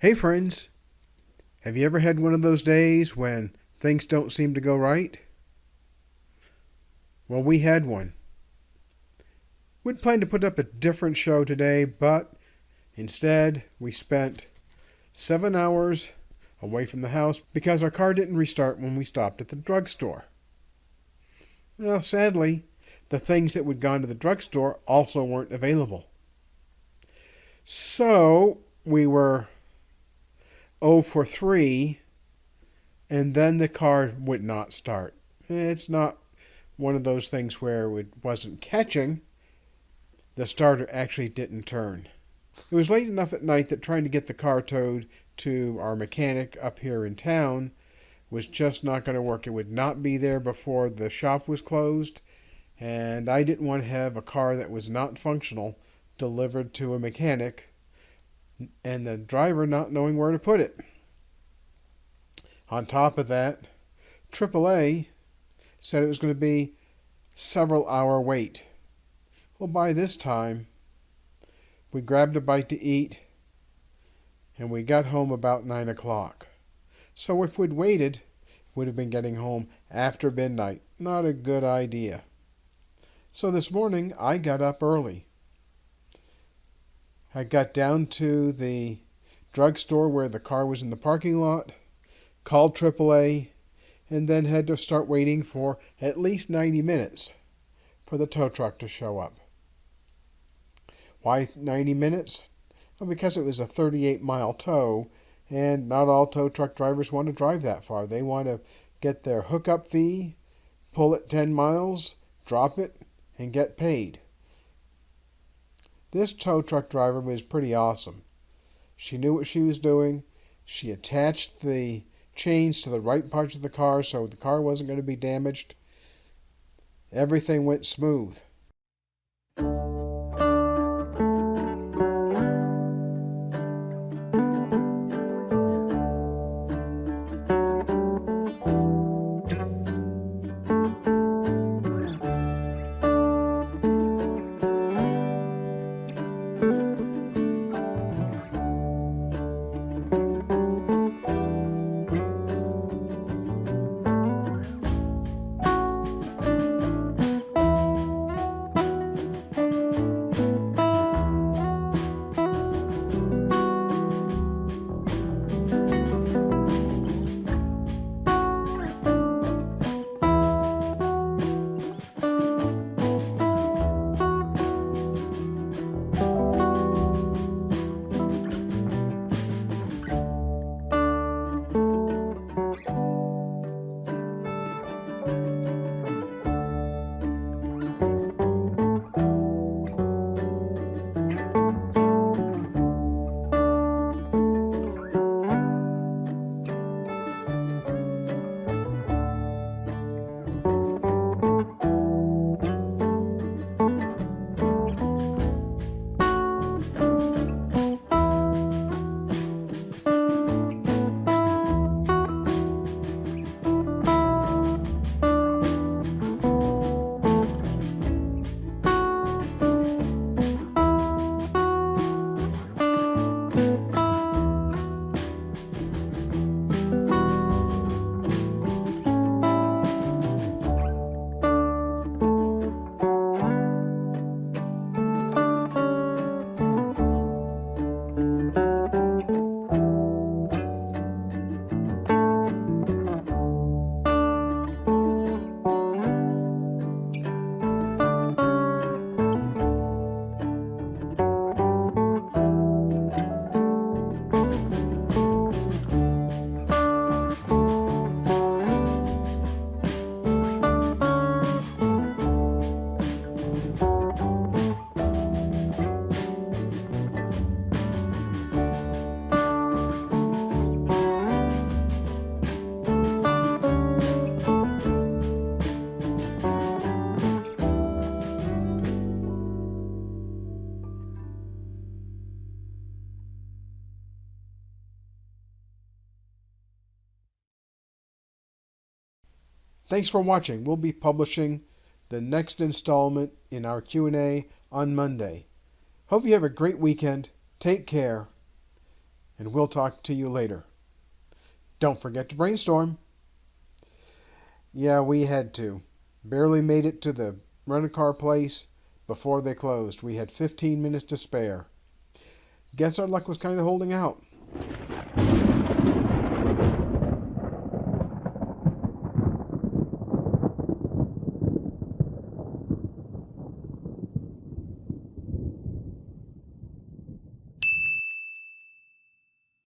Hey friends, have you ever had one of those days when things don't seem to go right? Well, we had one. We'd planned to put up a different show today, but instead we spent 7 hours away from the house because our car didn't restart when we stopped at the drugstore. Now, sadly, the things that we'd gone to the drugstore also weren't available. So we were 0 for 3, and then the car would not start. It's not one of those things where it wasn't catching. The starter actually didn't turn. It was late enough at night that trying to get the car towed to our mechanic up here in town was just not going to work. It would not be there before the shop was closed, and I didn't want to have a car that was not functional delivered to a mechanic and the driver not knowing where to put it. On top of that, AAA said it was going to be several hour wait. Well, by this time, we grabbed a bite to eat and we got home about 9 o'clock. So if we'd waited, we'd have been getting home after midnight. Not a good idea. So this morning, I got up early. I got down to the drugstore where the car was in the parking lot, called AAA, and then had to start waiting for at least 90 minutes for the tow truck to show up. Why 90 minutes? Well, because it was a 38-mile tow, and not all tow truck drivers want to drive that far. They want to get their hookup fee, pull it 10 miles, drop it, and get paid. This tow truck driver was pretty awesome. She knew what she was doing. She attached the chains to the right parts of the car so the car wasn't going to be damaged. Everything went smooth. Thanks for watching. We'll be publishing the next installment in our Q&A on Monday. Hope you have a great weekend. Take care. and we'll talk to you later. Don't forget to brainstorm. Yeah, we had to. Barely made it to the rent-a-car place before they closed. We had 15 minutes to spare. Guess our luck was kind of holding out.